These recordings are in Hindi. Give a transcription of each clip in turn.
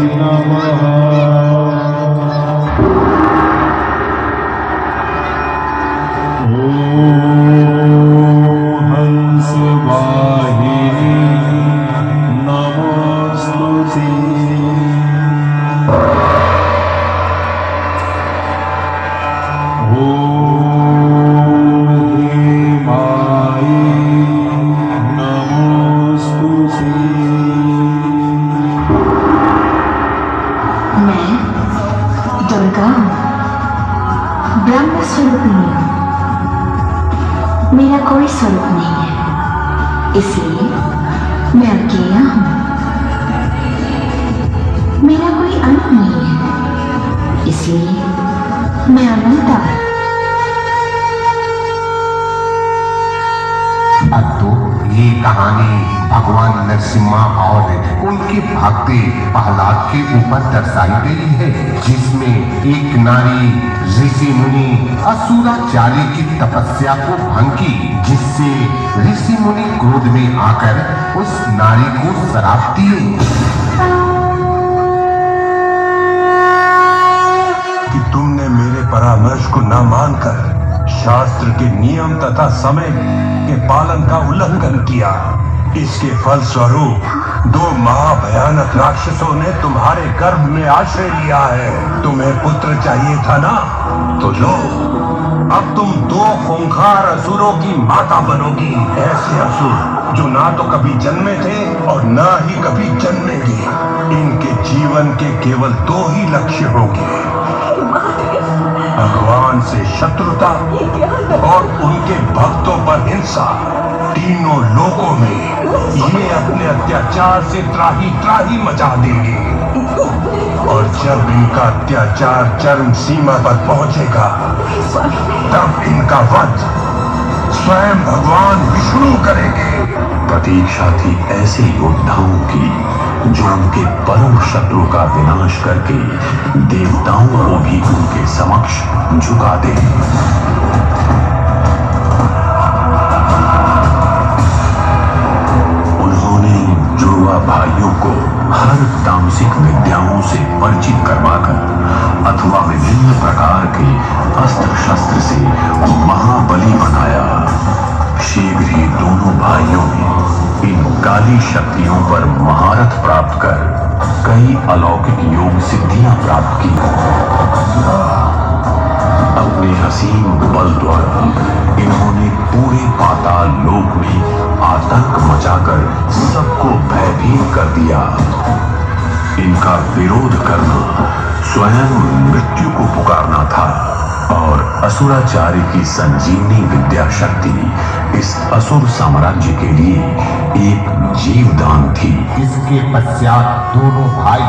नमः। हंसवाहिनी नमोस्तुते। मैं दुर्गा हूँ, ब्रह्म स्वरूपिणी हूँ। मेरा कोई स्वरूप नहीं है, इसलिए मैं अकेला हूँ। मेरा कोई अंत नहीं है, इसलिए मैं अनंता हूँ। अब तो ये कहानी भगवान नरसिम्हा और उनके भाग्य प्रहलाद के ऊपर दर्शाई गई है, जिसमें एक नारी ऋषि मुनि असुराचार्य की तपस्या को भंग की, जिससे ऋषि मुनि क्रोध में आकर उस नारी को श्राप दिए कि तुमने मेरे परामर्श को न मानकर शास्त्र के नियम तथा समय के पालन का उल्लंघन किया। इसके फलस्वरूप दो महाभयानक राक्षसों ने तुम्हारे गर्भ में आश्रय लिया है। तुम्हें पुत्र चाहिए था ना, तो लो, अब तुम दो खूंखार असुरों की माता बनोगी। ऐसे असुर जो ना तो कभी जन्मे थे और ना ही कभी जन्मेंगे। इनके जीवन के केवल दो ही लक्ष्य होंगे, भगवान से शत्रुता और उनके भक्तों पर हिंसा। तीनों लोकों में ये अपने अत्याचार से त्राही त्राही मचा देंगे, और जब इनका अत्याचार चरम सीमा पर पहुंचेगा, तब इनका वध स्वयं भगवान विष्णु करेंगे। प्रतीक्षा थी ऐसे योद्धाओं की जो उनके परम शत्रु का विनाश करके देवताओं को भी उनके समक्ष झुका दे। उन्होंने जुड़वा भाइयों को हर तामसिक विद्याओं से परिचित करवाकर अथवा विभिन्न प्रकार के अस्त्र शस्त्र से महाबली बनाया। शीघ्र ही दोनों भाइयों ने इन काली शक्तियों पर महारथ प्राप्त कर कई अलौकिक योग सिद्धियां प्राप्त की। अपने हसीन बल द्वारा इन्होंने पूरे पाताल लोक में आतंक मचाकर सबको भयभीत कर दिया। इनका विरोध करना स्वयं मृत्यु को पुकारना था, और असुराचार्य की संजीवनी विद्या शक्ति इस असुर साम्राज्य के लिए एक जीवदान थी। इसके पश्चात दोनों भाई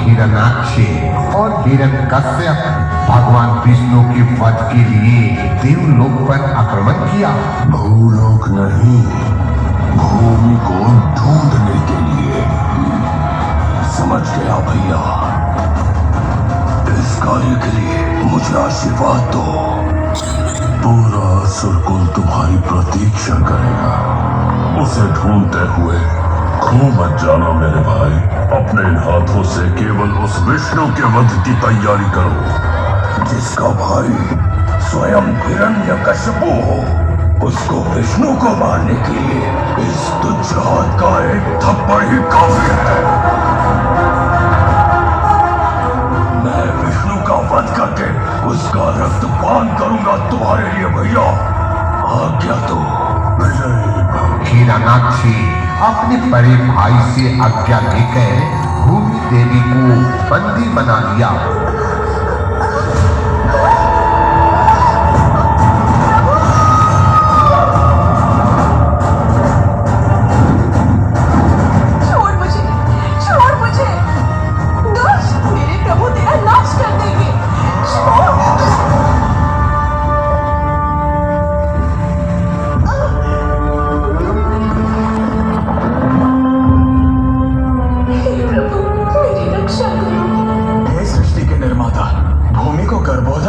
हिरण्याक्ष और हिरण्यकश्यप भगवान विष्णु के वध के लिए देवलोक पर आक्रमण किया। भूलोक नहीं, भूमि को ढूंढने के लिए। समझ गया भैया, इस कार्य के लिए मुझे आशीर्वाद दो। पूरा असुर कुल तुम्हारी प्रतीक्षा करेगा। उसे ढूंढते हुए खो मत जाना मेरे भाई। अपने इन हाथों से केवल उस विष्णु के वध की तैयारी करो, जिसका भाई स्वयं हिरण्यकश्यपु हो। उसको विष्णु को मारने के लिए इस तुच्छ हाथ का एक थप्पड़ ही काफी है। मैं विष्णु का वध करके उसका रक्त पान करूंगा तुम्हारे लिए भैया। आज्ञा दो। हिरण्याक्ष अपने बड़े भाई से आज्ञा लेकर भूमि देवी को बंदी बना लिया।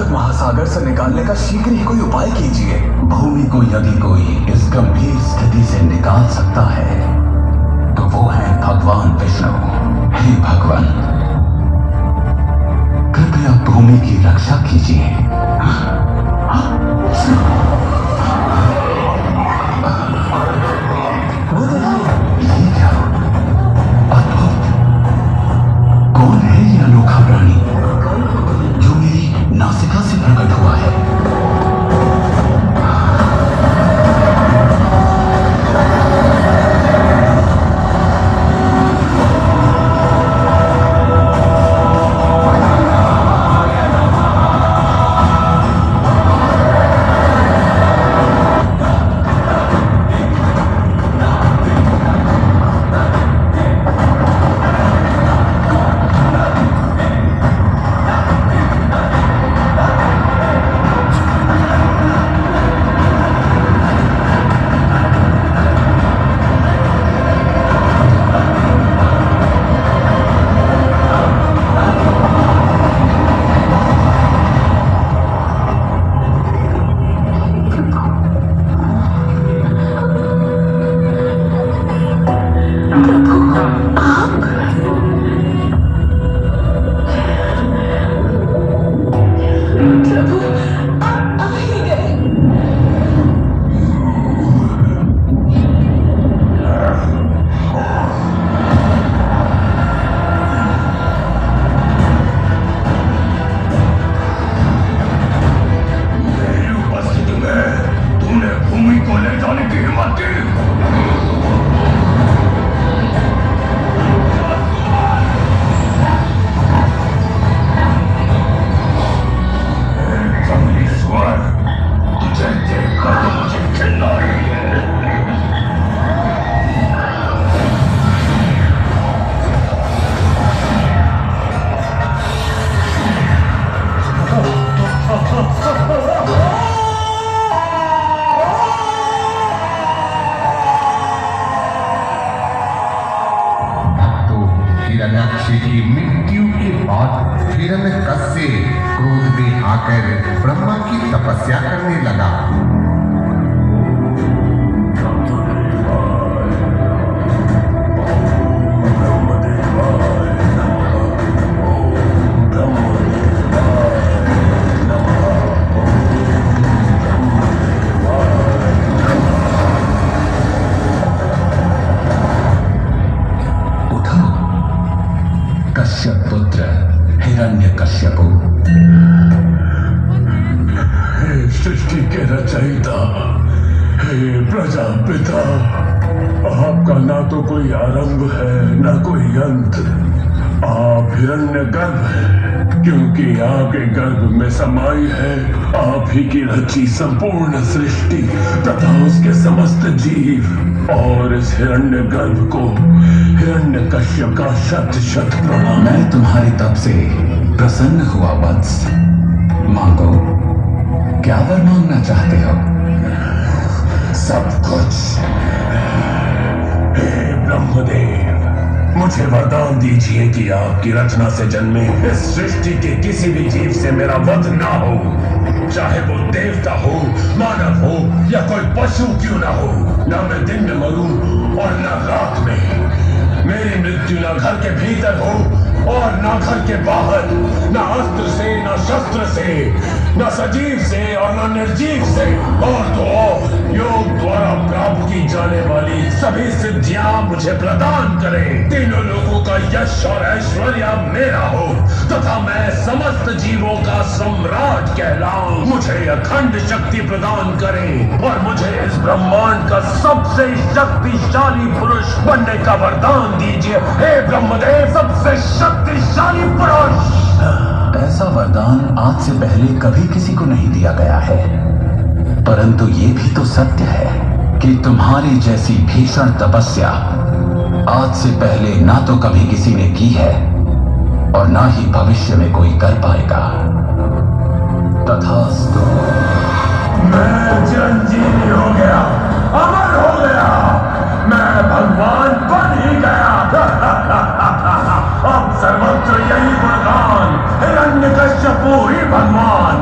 महासागर से निकालने का शीघ्र ही कोई उपाय कीजिए। भूमि को यदि कोई इस गंभीर स्थिति से निकाल सकता है तो वो है भगवान विष्णु। हे भगवान, भूमि की रक्षा कीजिए। ये क्या? अद्भुत! कौन है ये अनोखा प्राणी जो मेरी नासिका से प्रकट हुआ है? हिरण्याक्ष की मृत्यु के बाद हिरण्यकश्यप क्रोध में आकर ब्रह्मा की तपस्या करने लगा। कश्यप पुत्र हिरण्यकश्यप, हे सृष्टि के रचयिता, हे प्रजापिता, आपका ना तो कोई आरंभ है ना कोई अंत। आप हिरण्यगर्भ हैं क्योंकि आपके गर्भ में समाई है आप ही की रची संपूर्ण सृष्टि तथा उसके समस्त जीव। और इस हिरण्यगर्भ को हिरण्यकश्यप का शत शत प्रणाम। मैं तुम्हारी तप से प्रसन्न हुआ वत्स। मांगो, क्या वर मांगना चाहते हो? सब कुछ। हे ब्रह्मदेव, मुझे वरदान दीजिए कि आपकी रचना से जन्मे इस सृष्टि के किसी भी जीव से मेरा वध ना हो, चाहे वो देवता हो, मानव हो या कोई पशु क्यों ना हो। ना मैं दिन में मरूं और ना रात में। मेरी मृत्यु ना घर के भीतर हो और ना घर के बाहर, ना अस्त्र से ना शस्त्र से, ना सजीव से और ना निर्जीव से। और तो और योग द्वारा प्राप्त की जाने वाली सभी सिद्धियां मुझे प्रदान करें। तीनों लोगों का यश और ऐश्वर्य मेरा हो तथा मैं समस्त जीवों का सम्राट कहलाऊं। मुझे अखंड शक्ति प्रदान करें और मुझे इस ब्रह्मांड का सबसे शक्तिशाली पुरुष बनने का वरदान दीजिए। हे ब्रह्मदेव, सबसे शक्तिशाली पुरुष। ऐसा वरदान आज से पहले कभी किसी को नहीं दिया गया है, परंतु ये भी तो सत्य है कि तुम्हारी जैसी भीषण तपस्या आज से पहले ना तो कभी किसी ने की है और ना ही भविष्य में कोई कर पाएगा। तथास्तु। मैं चिरंजीवी हो गया, अमर हो गया, मैं भगवान बन ही गया। अब सर्वत्र यही गुणगान, हिरण्यकश्यप ही भगवान।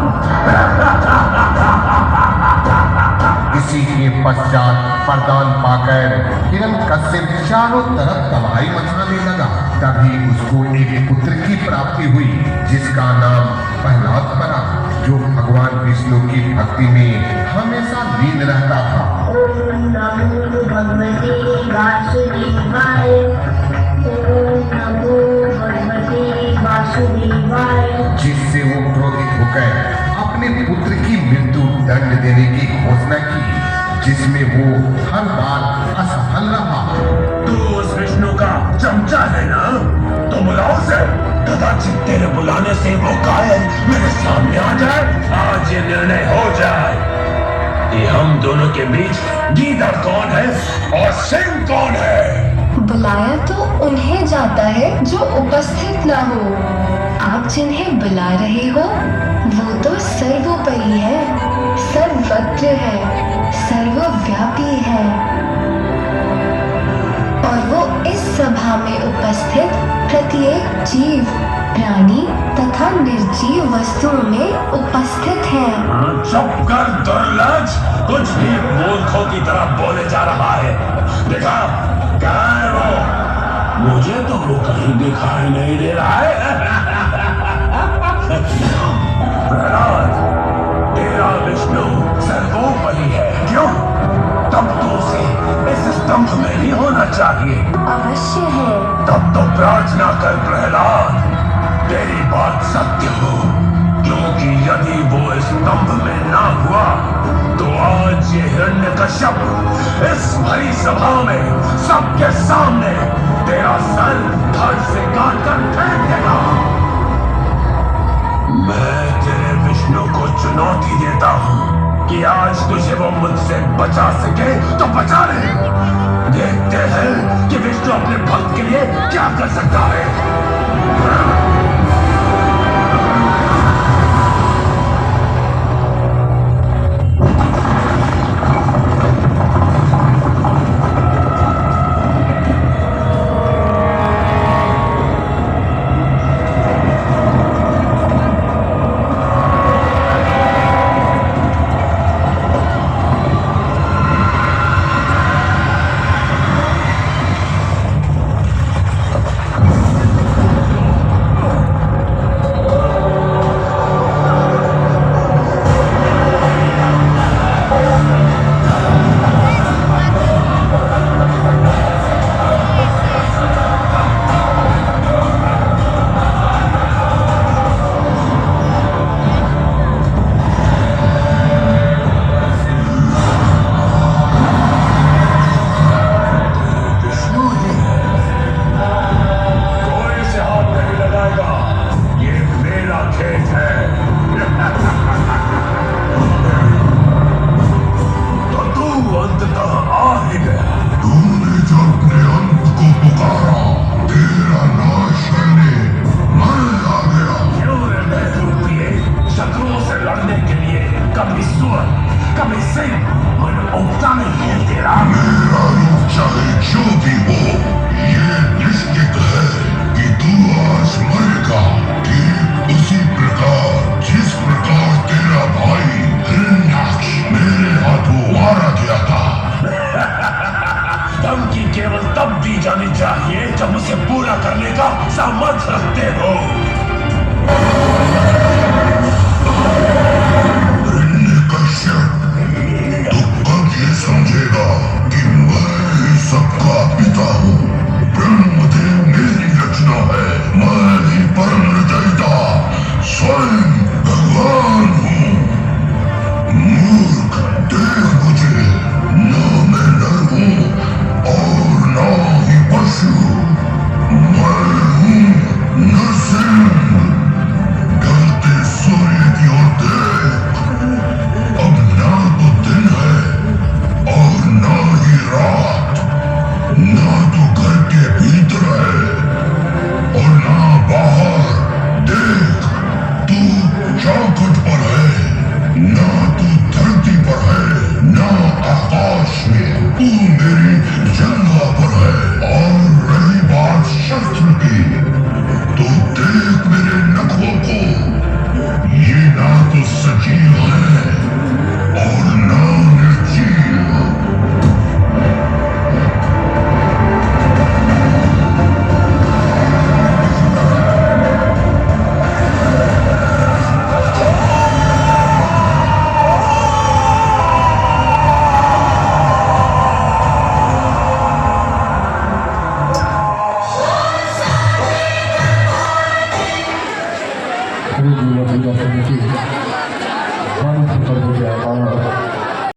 इसी के पश्चात वरदान पाकर हिरण्यकश्यप चारों तरफ तबाही मचाने लगा। तभी उसको एक पुत्र की प्राप्ति हुई जिसका नाम प्रहलाद पड़ा, जो भगवान विष्णु की भक्ति में हमेशा लीन रहता था। ओम नमो भगवते वासुदेवाय। ओम नमो भगवते वासुदेवाय। जिससे वो क्रोधित होकर अपने पुत्र की मृत्यु दंड देने की घोषणा की, जिसमें वो हर बार असफल रहा। तू उस विष्णु का चमचा है ना, तो बुलाओ से। कदाचित तेरे बुलाने से वो कायल मेरे सामने आ जाए। आज ये निर्णय हो जाए कि हम दोनों के बीच गीदड़ कौन है और सिंह कौन है। बुलाया तो उन्हें जाता है जो उपस्थित ना हो। आप जिन्हें बुला रहे हो वो तो सर्वोपरि है, सर्वत्र है, सर्वव्यापी है, और वो इस सभा में उपस्थित प्रत्येक जीव, प्राणी तथा निर्जीव वस्तुओं में उपस्थित है। चुप कर दुर्लज, कुछ भी मूर्खों की तरह बोले जा रहा है। देखा कहाँ है वो? मुझे तो वो कहीं दिखाई नहीं दे रहा है। प्रहलाद, तेरा विष्णु सर्वोपरि है, क्यों? तब तो उसे इस स्तंभ में ही होना चाहिए। अवश्य है। तब तो प्रार्थना कर प्रहलाद, तेरी बात सत्य हो, क्योंकि यदि वो स्तंभ में ना हुआ तो आज ये हिरण्यकश्यप इस भरी सभा में सबके सामने तेरा सर धड़ से काट कर फेंक देगा। मैं तेरे विष्णु को चुनौती देता हूँ कि आज तुझे वो मुझसे बचा सके तो बचा ले। देखते हैं कि विष्णु अपने भक्त के लिए क्या कर सकता है। 그리고 우리가 생각했는지 많은 부탁을 드려야